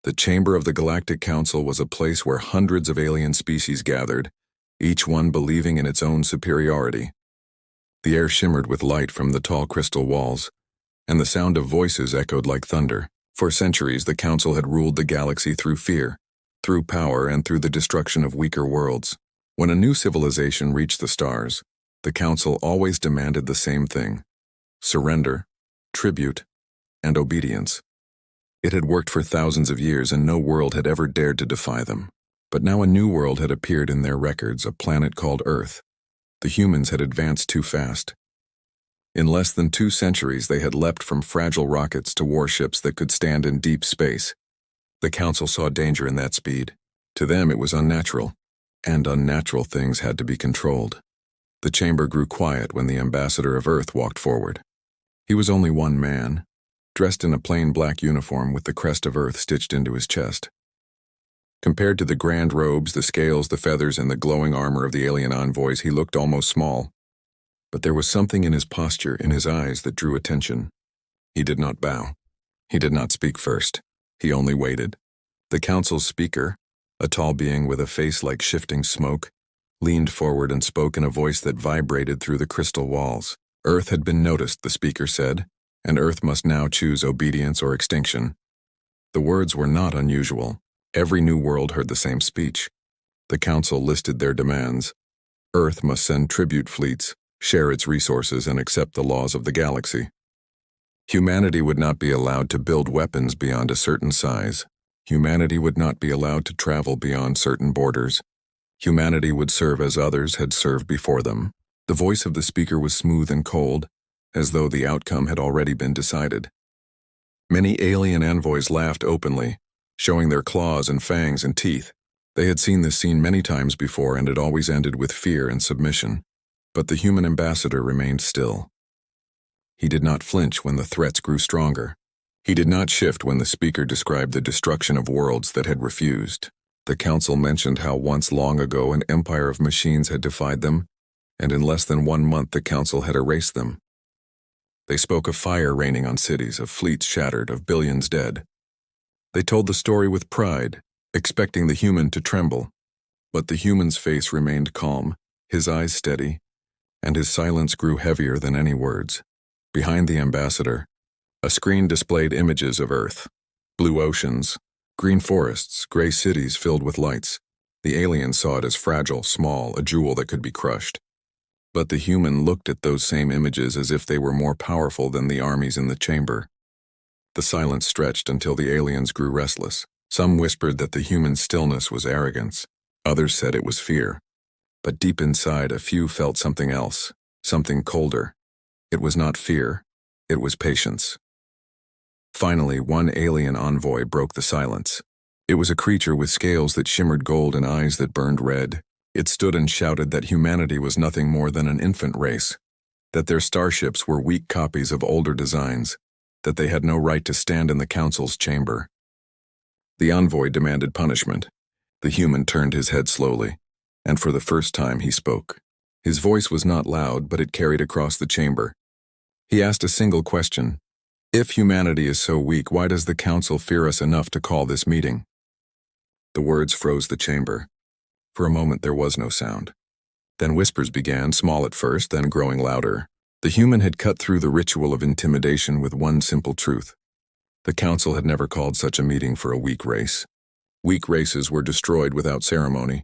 The chamber of the Galactic Council was a place where hundreds of alien species gathered, each one believing in its own superiority. The air shimmered with light from the tall crystal walls, and the sound of voices echoed like thunder. For centuries, the Council had ruled the galaxy through fear, through power, and through the destruction of weaker worlds. When a new civilization reached the stars, the Council always demanded the same thing: surrender, tribute, and obedience. It had worked for thousands of years, and no world had ever dared to defy them. But now a new world had appeared in their records, a planet called Earth. The humans had advanced too fast. In less than 2 centuries, they had leapt from fragile rockets to warships that could stand in deep space. The Council saw danger in that speed. To them, it was unnatural, and unnatural things had to be controlled. The chamber grew quiet when the ambassador of Earth walked forward. He was only one man, dressed in a plain black uniform with the crest of Earth stitched into his chest. Compared to the grand robes, the scales, the feathers, and the glowing armor of the alien envoys, he looked almost small. But there was something in his posture, in his eyes, that drew attention. He did not bow. He did not speak first. He only waited. The Council's speaker, a tall being with a face like shifting smoke, leaned forward and spoke in a voice that vibrated through the crystal walls. Earth had been noticed, the speaker said, and Earth must now choose obedience or extinction. The words were not unusual. Every new world heard the same speech. The Council listed their demands. Earth must send tribute fleets, share its resources, and accept the laws of the galaxy. Humanity would not be allowed to build weapons beyond a certain size. Humanity would not be allowed to travel beyond certain borders. Humanity would serve as others had served before them. The voice of the speaker was smooth and cold, as though the outcome had already been decided. Many alien envoys laughed openly, showing their claws and fangs and teeth. They had seen this scene many times before, and it always ended with fear and submission. But the human ambassador remained still. He did not flinch when the threats grew stronger. He did not shift when the speaker described the destruction of worlds that had refused. The Council mentioned how once long ago an empire of machines had defied them, and in less than 1 month the Council had erased them. They spoke of fire raining on cities, of fleets shattered, of billions dead. They told the story with pride, expecting the human to tremble. But the human's face remained calm, his eyes steady, and his silence grew heavier than any words. Behind the ambassador, a screen displayed images of Earth: blue oceans, green forests, gray cities filled with lights. The alien saw it as fragile, small, a jewel that could be crushed. But the human looked at those same images as if they were more powerful than the armies in the chamber. The silence stretched until the aliens grew restless. Some whispered that the human stillness was arrogance. Others said it was fear. But deep inside, a few felt something else, something colder. It was not fear, it was patience. Finally, one alien envoy broke the silence. It was a creature with scales that shimmered gold and eyes that burned red. It stood and shouted that humanity was nothing more than an infant race, that their starships were weak copies of older designs, that they had no right to stand in the Council's chamber. The envoy demanded punishment. The human turned his head slowly, and for the first time he spoke. His voice was not loud, but it carried across the chamber. He asked a single question: if humanity is so weak, why does the Council fear us enough to call this meeting? The words froze the chamber. For a moment there was no sound. Then whispers began, small at first, then growing louder. The human had cut through the ritual of intimidation with one simple truth. The Council had never called such a meeting for a weak race. Weak races were destroyed without ceremony.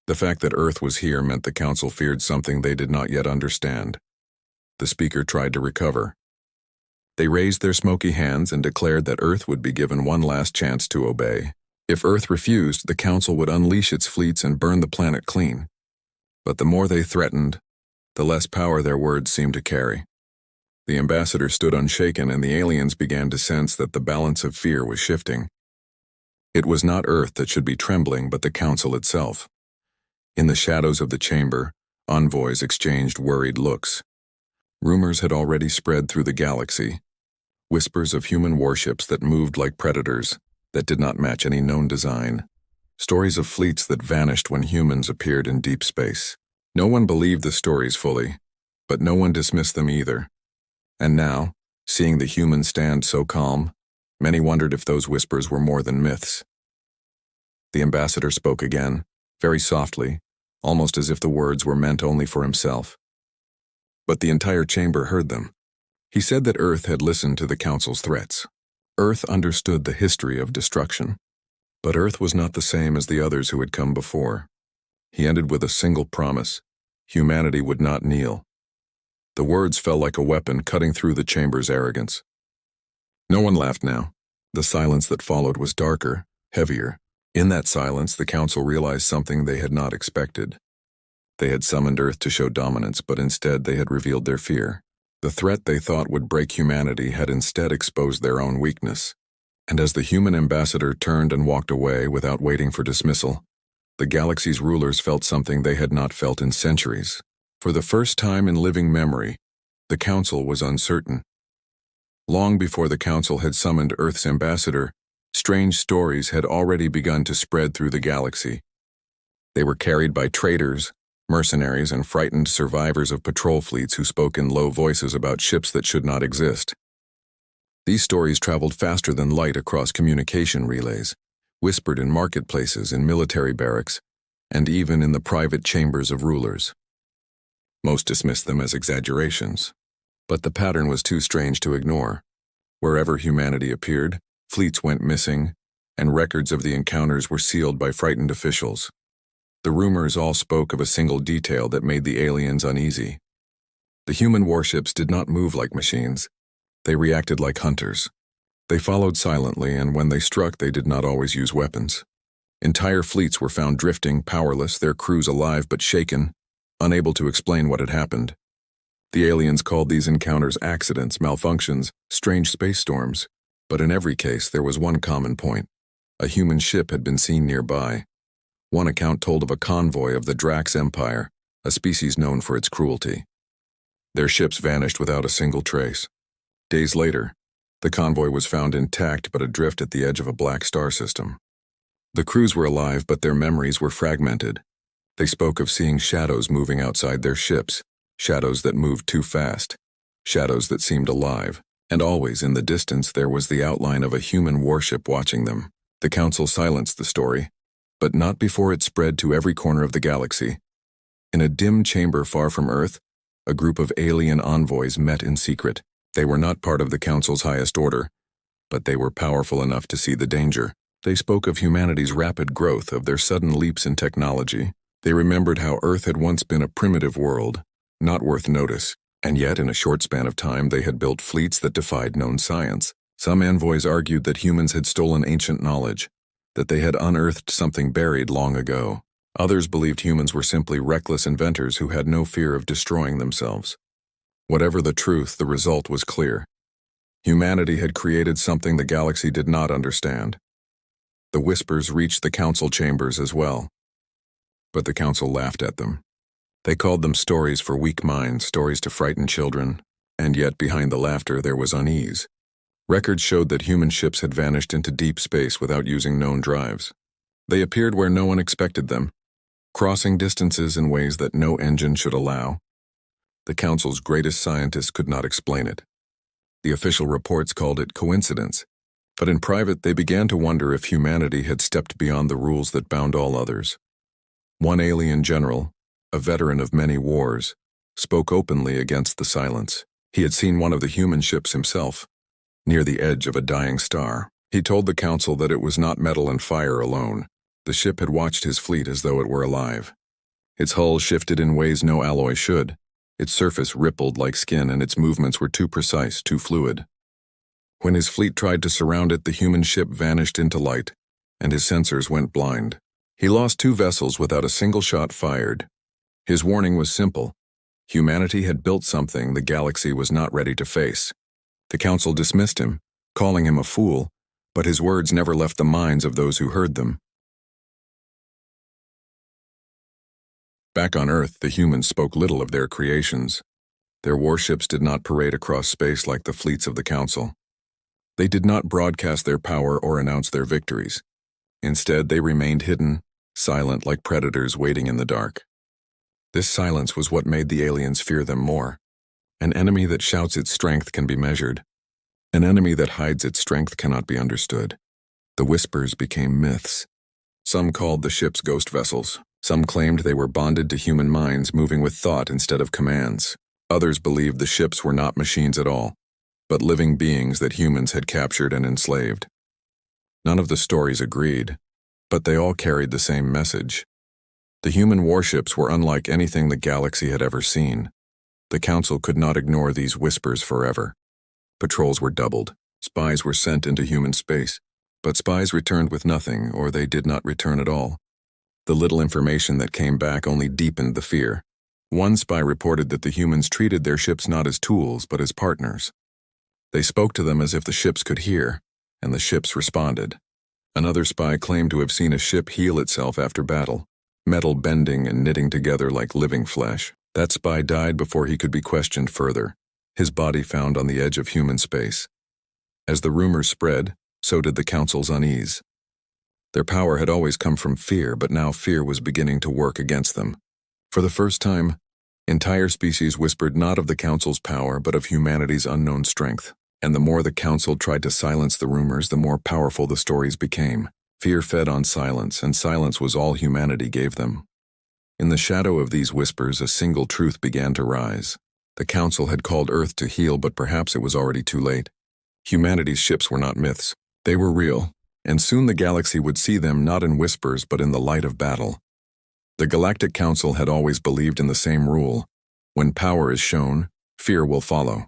The fact that Earth was here meant the Council feared something they did not yet understand. The speaker tried to recover. They raised their smoky hands and declared that Earth would be given one last chance to obey. If Earth refused, the Council would unleash its fleets and burn the planet clean. But the more they threatened, the less power their words seemed to carry. The ambassador stood unshaken, and the aliens began to sense that the balance of fear was shifting. It was not Earth that should be trembling, but the Council itself. In the shadows of the chamber, envoys exchanged worried looks. Rumors had already spread through the galaxy, whispers of human warships that moved like predators, that did not match any known design, stories of fleets that vanished when humans appeared in deep space. No one believed the stories fully, but no one dismissed them either. And now, seeing the human stand so calm, Many wondered if those whispers were more than myths. The ambassador spoke again, very softly, almost as if the words were meant only for himself. But the entire chamber heard them. He said that Earth had listened to the Council's threats. Earth understood the history of destruction. But Earth was not the same as the others who had come before. He ended with a single promise: humanity would not kneel. The words fell like a weapon, cutting through the chamber's arrogance. No one laughed now. The silence that followed was darker, heavier. In that silence, the Council realized something they had not expected. They had summoned Earth to show dominance, but instead they had revealed their fear. The threat they thought would break humanity had instead exposed their own weakness. And as the human ambassador turned and walked away without waiting for dismissal, the galaxy's rulers felt something they had not felt in centuries. For the first time in living memory, the Council was uncertain. Long before the Council had summoned Earth's ambassador, strange stories had already begun to spread through the galaxy. They were carried by traitors, mercenaries, and frightened survivors of patrol fleets who spoke in low voices about ships that should not exist. These stories traveled faster than light across communication relays, whispered in marketplaces, in military barracks, and even in the private chambers of rulers. Most dismissed them as exaggerations, but the pattern was too strange to ignore. Wherever humanity appeared, fleets went missing, and records of the encounters were sealed by frightened officials. The rumors all spoke of a single detail that made the aliens uneasy. The human warships did not move like machines. They reacted like hunters. They followed silently, and when they struck, they did not always use weapons. Entire fleets were found drifting, powerless, their crews alive but shaken, unable to explain what had happened. The aliens called these encounters accidents, malfunctions, strange space storms, but in every case there was one common point. A human ship had been seen nearby. One account told of a convoy of the Drax Empire, a species known for its cruelty. Their ships vanished without a single trace. Days later, the convoy was found intact but adrift at the edge of a black star system. The crews were alive, but their memories were fragmented. They spoke of seeing shadows moving outside their ships, shadows that moved too fast, shadows that seemed alive, and always in the distance there was the outline of a human warship watching them. The Council silenced the story, but not before it spread to every corner of the galaxy. In a dim chamber far from Earth, a group of alien envoys met in secret. They were not part of the Council's highest order, but they were powerful enough to see the danger. They spoke of humanity's rapid growth, of their sudden leaps in technology. They remembered how Earth had once been a primitive world, not worth notice, and yet in a short span of time they had built fleets that defied known science. Some envoys argued that humans had stolen ancient knowledge, that they had unearthed something buried long ago. Others believed humans were simply reckless inventors who had no fear of destroying themselves. Whatever the truth, the result was clear. Humanity had created something the galaxy did not understand. The whispers reached the Council chambers as well. But the Council laughed at them. They called them stories for weak minds, stories to frighten children, and yet behind the laughter there was unease. Records showed that human ships had vanished into deep space without using known drives. They appeared where no one expected them, crossing distances in ways that no engine should allow. The Council's greatest scientists could not explain it. The official reports called it coincidence, but in private they began to wonder if humanity had stepped beyond the rules that bound all others. One alien general, a veteran of many wars, spoke openly against the silence. He had seen one of the human ships himself, near the edge of a dying star. He told the Council that it was not metal and fire alone. The ship had watched his fleet as though it were alive. Its hull shifted in ways no alloy should. Its surface rippled like skin, and its movements were too precise, too fluid. When his fleet tried to surround it, the human ship vanished into light, and his sensors went blind. He lost 2 vessels without a single shot fired. His warning was simple. Humanity had built something the galaxy was not ready to face. The Council dismissed him, calling him a fool, but his words never left the minds of those who heard them. Back on Earth, the humans spoke little of their creations. Their warships did not parade across space like the fleets of the Council. They did not broadcast their power or announce their victories. Instead, they remained hidden, silent like predators waiting in the dark. This silence was what made the aliens fear them more. An enemy that shouts its strength can be measured. An enemy that hides its strength cannot be understood. The whispers became myths. Some called the ships ghost vessels. Some claimed they were bonded to human minds, moving with thought instead of commands. Others believed the ships were not machines at all, but living beings that humans had captured and enslaved. None of the stories agreed, but they all carried the same message. The human warships were unlike anything the galaxy had ever seen. The Council could not ignore these whispers forever. Patrols were doubled. Spies were sent into human space, but spies returned with nothing, or they did not return at all. The little information that came back only deepened the fear. One spy reported that the humans treated their ships not as tools, but as partners. They spoke to them as if the ships could hear, and the ships responded. Another spy claimed to have seen a ship heal itself after battle, metal bending and knitting together like living flesh. That spy died before he could be questioned further, his body found on the edge of human space. As the rumors spread, so did the Council's unease. Their power had always come from fear, but now fear was beginning to work against them. For the first time, entire species whispered not of the Council's power, but of humanity's unknown strength. And the more the Council tried to silence the rumors, the more powerful the stories became. Fear fed on silence, and silence was all humanity gave them. In the shadow of these whispers, a single truth began to rise. The Council had called Earth to heal, but perhaps it was already too late. Humanity's ships were not myths. They were real, and soon the galaxy would see them not in whispers but in the light of battle. The Galactic Council had always believed in the same rule: when power is shown, fear will follow.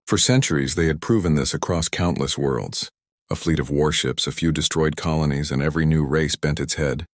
For centuries they had proven this across countless worlds. A fleet of warships, a few destroyed colonies, and every new race bent its head.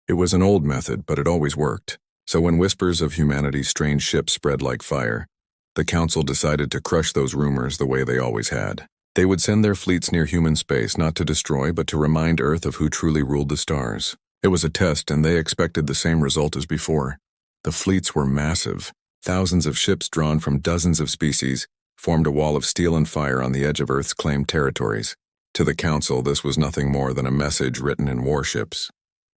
It was an old method, but it always worked. So when whispers of humanity's strange ships spread like fire, the Council decided to crush those rumors the way they always had. They would send their fleets near human space, not to destroy, but to remind Earth of who truly ruled the stars. It was a test, and they expected the same result as before. The fleets were massive. Thousands of ships drawn from dozens of species formed a wall of steel and fire on the edge of Earth's claimed territories. To the Council, this was nothing more than a message written in warships.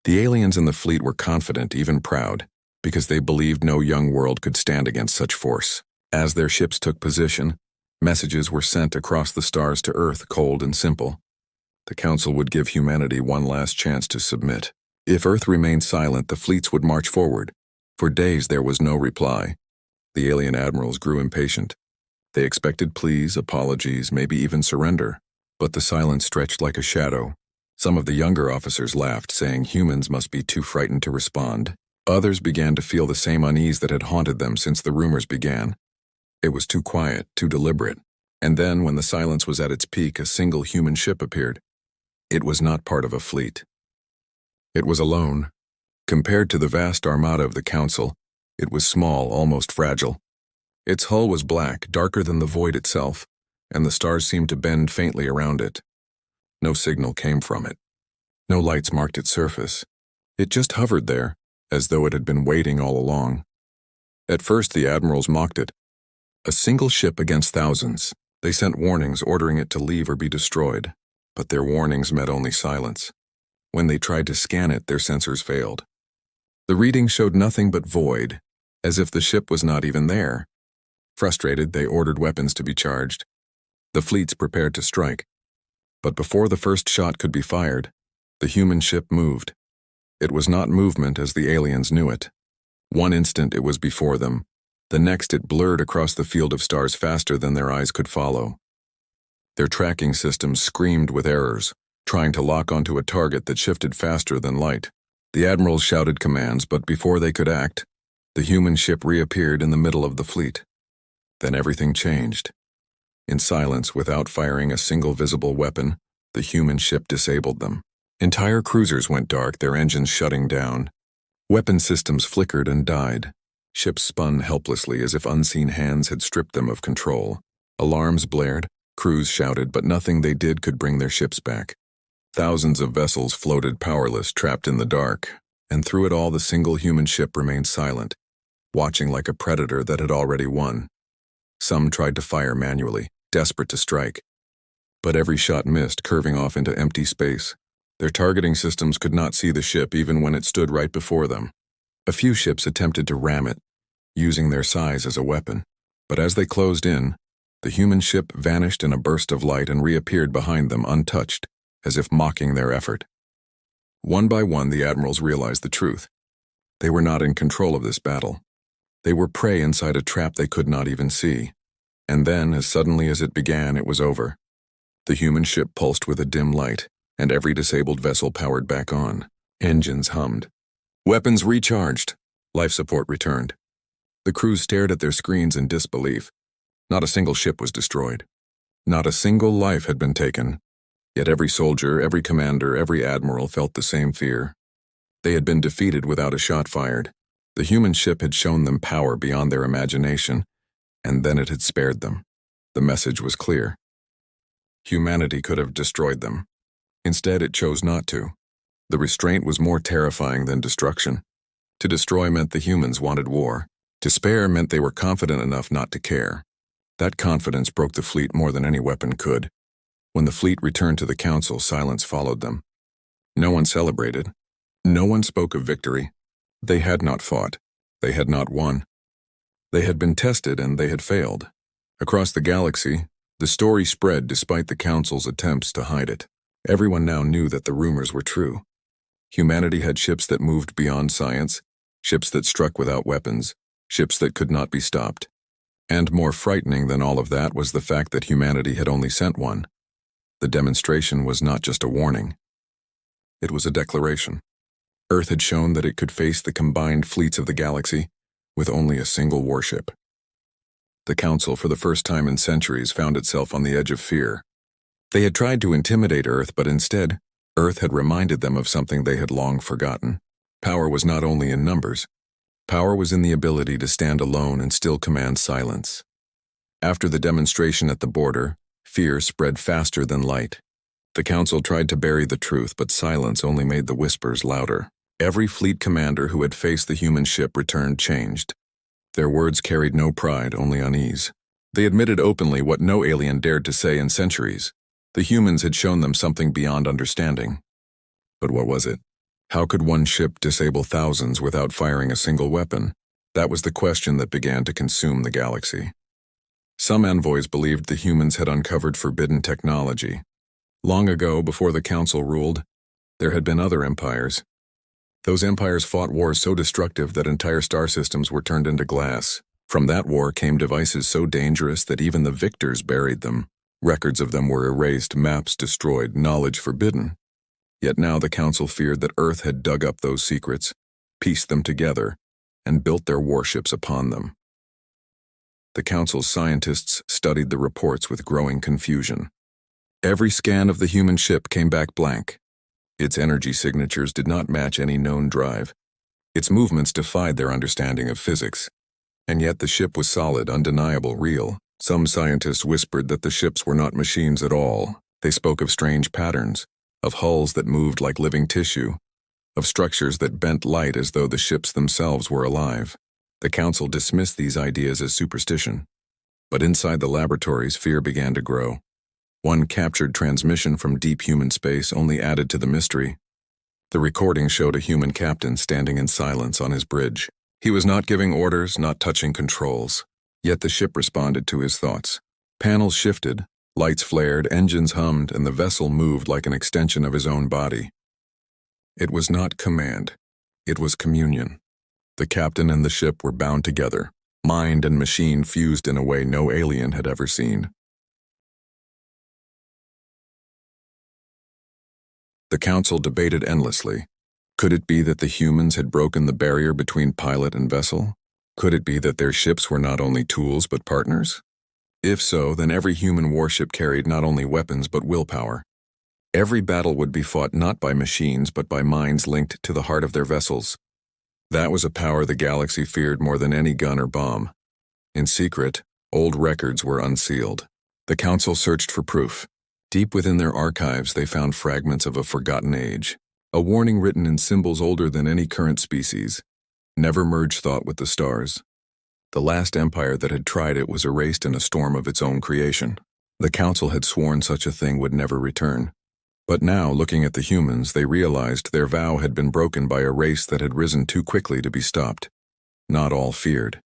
The aliens in the fleet were confident, even proud, because they believed no young world could stand against such force. As their ships took position, messages were sent across the stars to Earth, cold and simple. The Council would give humanity one last chance to submit. If Earth remained silent, the fleets would march forward. For days there was no reply. The alien admirals grew impatient. They expected pleas, apologies, maybe even surrender. But the silence stretched like a shadow. Some of the younger officers laughed, saying humans must be too frightened to respond. Others began to feel the same unease that had haunted them since the rumors began. It was too quiet, too deliberate. And then, when the silence was at its peak, a single human ship appeared. It was not part of a fleet. It was alone. Compared to the vast armada of the Council, it was small, almost fragile. Its hull was black, darker than the void itself, and the stars seemed to bend faintly around it. No signal came from it. No lights marked its surface. It just hovered there, as though it had been waiting all along. At first, the admirals mocked it. A single ship against thousands. They sent warnings ordering it to leave or be destroyed, but their warnings met only silence. When they tried to scan it, their sensors failed. The reading showed nothing but void, as if the ship was not even there. Frustrated, they ordered weapons to be charged. The fleets prepared to strike. But before the first shot could be fired, the human ship moved. It was not movement as the aliens knew it. One instant it was before them. The next it blurred across the field of stars faster than their eyes could follow. Their tracking systems screamed with errors, trying to lock onto a target that shifted faster than light. The admirals shouted commands, but before they could act, the human ship reappeared in the middle of the fleet. Then everything changed. In silence, without firing a single visible weapon, the human ship disabled them. Entire cruisers went dark, their engines shutting down. Weapon systems flickered and died. Ships spun helplessly as if unseen hands had stripped them of control. Alarms blared, crews shouted, but nothing they did could bring their ships back. Thousands of vessels floated powerless, trapped in the dark, and through it all the single human ship remained silent, watching like a predator that had already won. Some tried to fire manually, desperate to strike. But every shot missed, curving off into empty space. Their targeting systems could not see the ship even when it stood right before them. A few ships attempted to ram it, using their size as a weapon. But as they closed in, The human ship vanished in a burst of light and reappeared behind them untouched, as if mocking their effort. One by one, the admirals realized the truth. They were not in control of this battle. They were prey inside a trap they could not even see. And then, as suddenly as it began, it was over. The human ship pulsed with a dim light, and every disabled vessel powered back on. Engines hummed. Weapons recharged. Life support returned. The crews stared at their screens in disbelief. Not a single ship was destroyed. Not a single life had been taken. Yet every soldier, every commander, every admiral felt the same fear. They had been defeated without a shot fired. The human ship had shown them power beyond their imagination, and then it had spared them. The message was clear. Humanity could have destroyed them. Instead, it chose not to. The restraint was more terrifying than destruction. To destroy meant the humans wanted war. To spare meant they were confident enough not to care. That confidence broke the fleet more than any weapon could. When the fleet returned to the Council, silence followed them. No one celebrated. No one spoke of victory. They had not fought. They had not won. They had been tested and they had failed. Across the galaxy, the story spread despite the Council's attempts to hide it. Everyone now knew that the rumors were true. Humanity had ships that moved beyond science, ships that struck without weapons, ships that could not be stopped. And more frightening than all of that was the fact that humanity had only sent one. The demonstration was not just a warning. It was a declaration. Earth had shown that it could face the combined fleets of the galaxy with only a single warship. The Council, for the first time in centuries, found itself on the edge of fear. They had tried to intimidate Earth, but instead, Earth had reminded them of something they had long forgotten. Power was not only in numbers. Power was in the ability to stand alone and still command silence. After the demonstration at the border, fear spread faster than light. The Council tried to bury the truth, but silence only made the whispers louder. Every fleet commander who had faced the human ship returned changed. Their words carried no pride, only unease. They admitted openly what no alien dared to say in centuries. The humans had shown them something beyond understanding. But what was it? How could one ship disable thousands without firing a single weapon? That was the question that began to consume the galaxy. Some envoys believed the humans had uncovered forbidden technology. Long ago, before the Council ruled, there had been other empires. Those empires fought wars so destructive that entire star systems were turned into glass. From that war came devices so dangerous that even the victors buried them. Records of them were erased, maps destroyed, knowledge forbidden. Yet now the Council feared that Earth had dug up those secrets, pieced them together, and built their warships upon them. The Council's scientists studied the reports with growing confusion. Every scan of the human ship came back blank. Its energy signatures did not match any known drive. Its movements defied their understanding of physics. And yet the ship was solid, undeniable, real. Some scientists whispered that the ships were not machines at all. They spoke of strange patterns, of hulls that moved like living tissue, of structures that bent light as though the ships themselves were alive. The Council dismissed these ideas as superstition. But inside the laboratories, fear began to grow. One captured transmission from deep human space only added to the mystery. The recording showed a human captain standing in silence on his bridge. He was not giving orders, not touching controls. Yet the ship responded to his thoughts. Panels shifted, lights flared, engines hummed, and the vessel moved like an extension of his own body. It was not command. It was communion. The captain and the ship were bound together, mind and machine fused in a way no alien had ever seen. The Council debated endlessly. Could it be that the humans had broken the barrier between pilot and vessel? Could it be that their ships were not only tools but partners? If so, then every human warship carried not only weapons but willpower. Every battle would be fought not by machines but by minds linked to the heart of their vessels. That was a power the galaxy feared more than any gun or bomb. In secret, old records were unsealed. The Council searched for proof. Deep within their archives, they found fragments of a forgotten age, a warning written in symbols older than any current species. Never merge thought with the stars. The last empire that had tried it was erased in a storm of its own creation. The Council had sworn such a thing would never return. But now, looking at the humans, they realized their vow had been broken by a race that had risen too quickly to be stopped. Not all feared.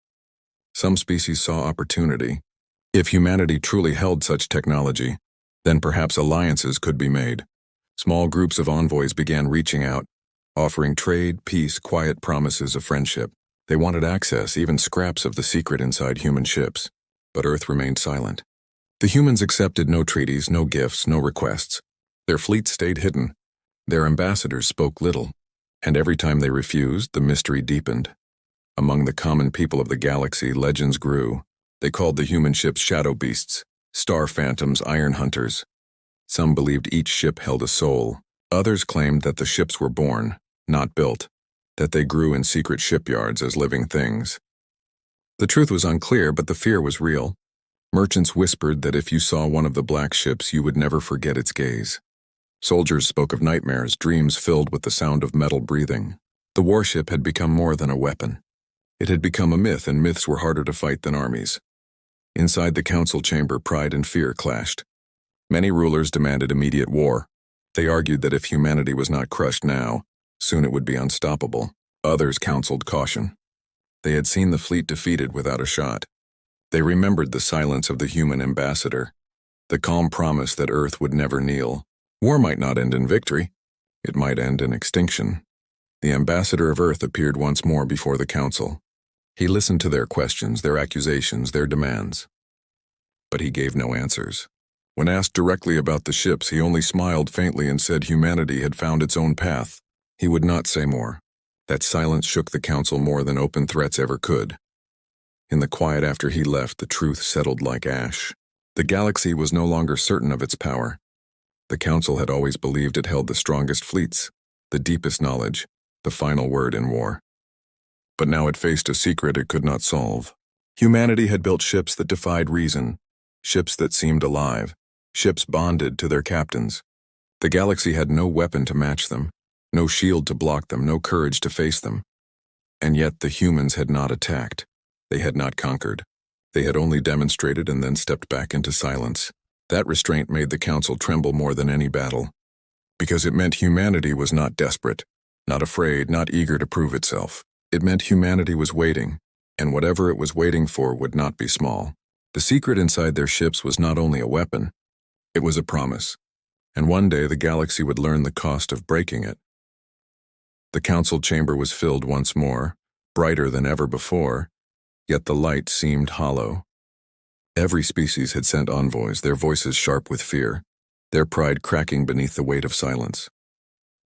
Some species saw opportunity. If humanity truly held such technology, then perhaps alliances could be made. Small groups of envoys began reaching out, offering trade, peace, quiet promises of friendship. They wanted access, even scraps of the secret inside human ships. But Earth remained silent. The humans accepted no treaties, no gifts, no requests. Their fleets stayed hidden. Their ambassadors spoke little. And every time they refused, the mystery deepened. Among the common people of the galaxy, legends grew. They called the human ships shadow beasts, star phantoms, iron hunters. Some believed each ship held a soul. Others claimed that the ships were born, not built, that they grew in secret shipyards as living things. The truth was unclear, but the fear was real. Merchants whispered that if you saw one of the black ships, you would never forget its gaze. Soldiers spoke of nightmares, dreams filled with the sound of metal breathing. The warship had become more than a weapon. It had become a myth, and myths were harder to fight than armies. Inside the council chamber, pride and fear clashed. Many rulers demanded immediate war. They argued that if humanity was not crushed now, soon it would be unstoppable. Others counseled caution. They had seen the fleet defeated without a shot. They remembered the silence of the human ambassador, the calm promise that Earth would never kneel. War might not end in victory. It might end in extinction. The ambassador of Earth appeared once more before the council. He listened to their questions, their accusations, their demands. But he gave no answers. When asked directly about the ships, he only smiled faintly and said humanity had found its own path. He would not say more. That silence shook the council more than open threats ever could. In the quiet after he left, the truth settled like ash. The galaxy was no longer certain of its power. The council had always believed it held the strongest fleets, the deepest knowledge, the final word in war. But now it faced a secret it could not solve. Humanity had built ships that defied reason, ships that seemed alive, ships bonded to their captains. The galaxy had no weapon to match them, no shield to block them, no courage to face them. And yet the humans had not attacked. They had not conquered. They had only demonstrated and then stepped back into silence. That restraint made the council tremble more than any battle, because it meant humanity was not desperate, not afraid, not eager to prove itself. It meant humanity was waiting, and whatever it was waiting for would not be small. The secret inside their ships was not only a weapon, it was a promise, and one day the galaxy would learn the cost of breaking it. The council chamber was filled once more, brighter than ever before, yet the light seemed hollow. Every species had sent envoys, their voices sharp with fear, their pride cracking beneath the weight of silence.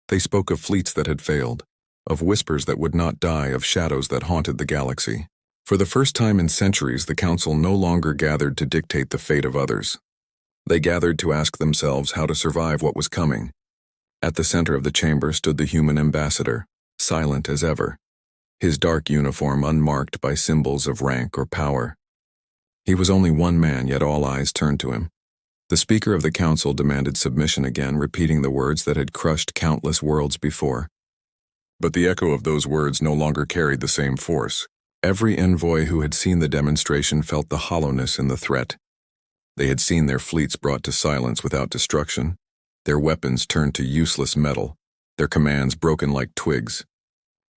They spoke of fleets that had failed, of whispers that would not die, of shadows that haunted the galaxy. For the first time in centuries, the council no longer gathered to dictate the fate of others. They gathered to ask themselves how to survive what was coming. At the center of the chamber stood the human ambassador, silent as ever, his dark uniform unmarked by symbols of rank or power. He was only one man, yet all eyes turned to him. The speaker of the council demanded submission again, repeating the words that had crushed countless worlds before. But the echo of those words no longer carried the same force. Every envoy who had seen the demonstration felt the hollowness in the threat. They had seen their fleets brought to silence without destruction, their weapons turned to useless metal, their commands broken like twigs.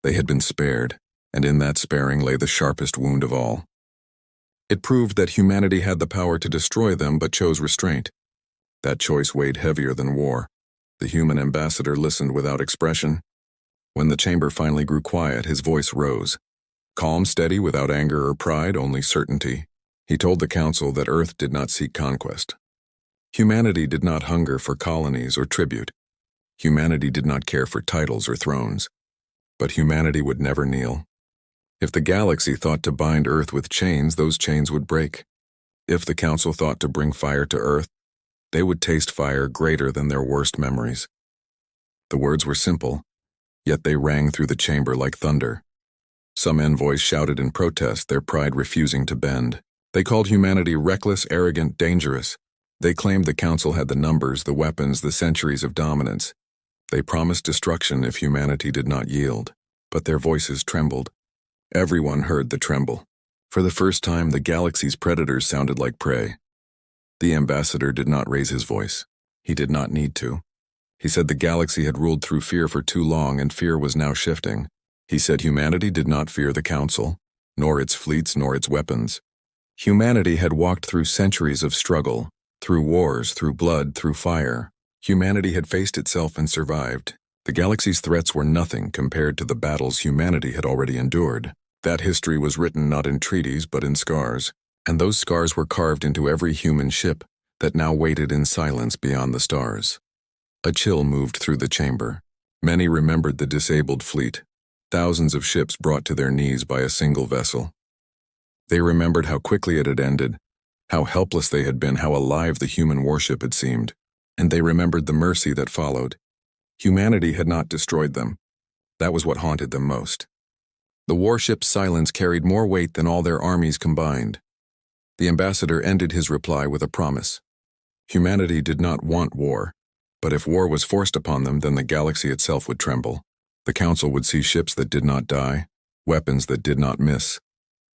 They had been spared, and in that sparing lay the sharpest wound of all. It proved that humanity had the power to destroy them but chose restraint. That choice weighed heavier than war. The human ambassador listened without expression. When the chamber finally grew quiet, his voice rose. Calm, steady, without anger or pride, only certainty. He told the council that Earth did not seek conquest. Humanity did not hunger for colonies or tribute. Humanity did not care for titles or thrones. But humanity would never kneel. If the galaxy thought to bind Earth with chains, those chains would break. If the council thought to bring fire to Earth, they would taste fire greater than their worst memories. The words were simple, yet they rang through the chamber like thunder. Some envoys shouted in protest, their pride refusing to bend. They called humanity reckless, arrogant, dangerous. They claimed the council had the numbers, the weapons, the centuries of dominance. They promised destruction if humanity did not yield. But their voices trembled. Everyone heard the tremble. For the first time, the galaxy's predators sounded like prey. The ambassador did not raise his voice. He did not need to. He said the galaxy had ruled through fear for too long, and fear was now shifting. He said humanity did not fear the council, nor its fleets, nor its weapons. Humanity had walked through centuries of struggle, through wars, through blood, through fire. Humanity had faced itself and survived. The galaxy's threats were nothing compared to the battles humanity had already endured. That history was written not in treaties but in scars, and those scars were carved into every human ship that now waited in silence beyond the stars. A chill moved through the chamber. Many remembered the disabled fleet, thousands of ships brought to their knees by a single vessel. They remembered how quickly it had ended, how helpless they had been, how alive the human warship had seemed, and they remembered the mercy that followed. Humanity had not destroyed them. That was what haunted them most. The warship's silence carried more weight than all their armies combined. The ambassador ended his reply with a promise. Humanity did not want war, but if war was forced upon them, then the galaxy itself would tremble. The Council would see ships that did not die, weapons that did not miss,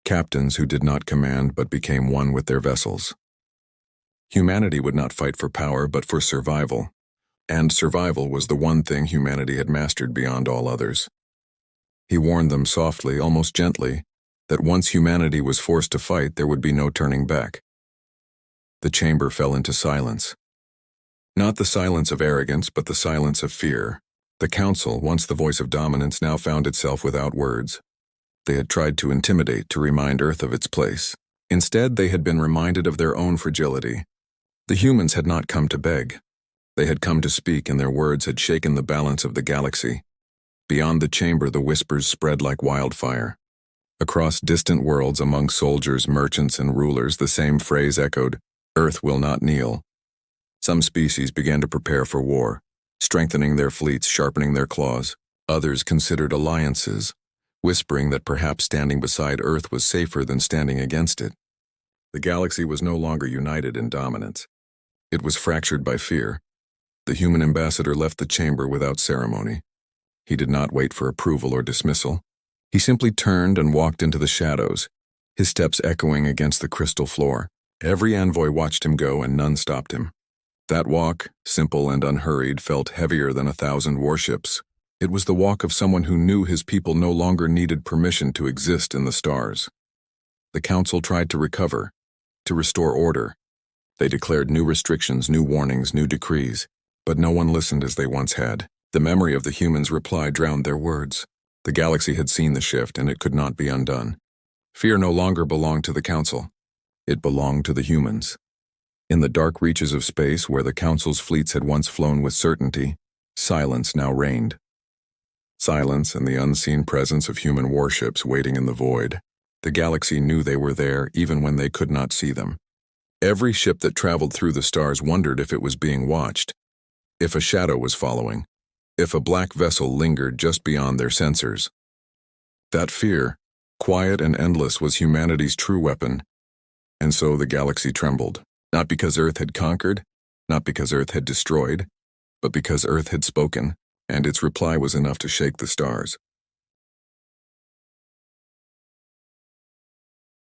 captains who did not command but became one with their vessels. Humanity would not fight for power but for survival, and survival was the one thing humanity had mastered beyond all others. He warned them softly, almost gently, that once humanity was forced to fight, there would be no turning back. The chamber fell into silence. Not the silence of arrogance, but the silence of fear. The Council, once the voice of dominance, now found itself without words. They had tried to intimidate, to remind Earth of its place. Instead, they had been reminded of their own fragility. The humans had not come to beg. They had come to speak, and their words had shaken the balance of the galaxy. Beyond the chamber, the whispers spread like wildfire. Across distant worlds, among soldiers, merchants, and rulers, the same phrase echoed, "Earth will not kneel." Some species began to prepare for war, strengthening their fleets, sharpening their claws. Others considered alliances, whispering that perhaps standing beside Earth was safer than standing against it. The galaxy was no longer united in dominance. It was fractured by fear. The human ambassador left the chamber without ceremony. He did not wait for approval or dismissal. He simply turned and walked into the shadows, his steps echoing against the crystal floor. Every envoy watched him go, and none stopped him. That walk, simple and unhurried, felt heavier than 1,000 warships. It was the walk of someone who knew his people no longer needed permission to exist in the stars. The Council tried to recover, to restore order. They declared new restrictions, new warnings, new decrees, but no one listened as they once had. The memory of the humans' reply drowned their words. The galaxy had seen the shift, and it could not be undone. Fear no longer belonged to the Council. It belonged to the humans. In the dark reaches of space, where the Council's fleets had once flown with certainty, silence now reigned. Silence and the unseen presence of human warships waiting in the void. The galaxy knew they were there even when they could not see them. Every ship that traveled through the stars wondered if it was being watched, if a shadow was following, if a black vessel lingered just beyond their sensors. That fear, quiet and endless, was humanity's true weapon, and so the galaxy trembled. Not because Earth had conquered, not because Earth had destroyed, but because Earth had spoken, and its reply was enough to shake the stars.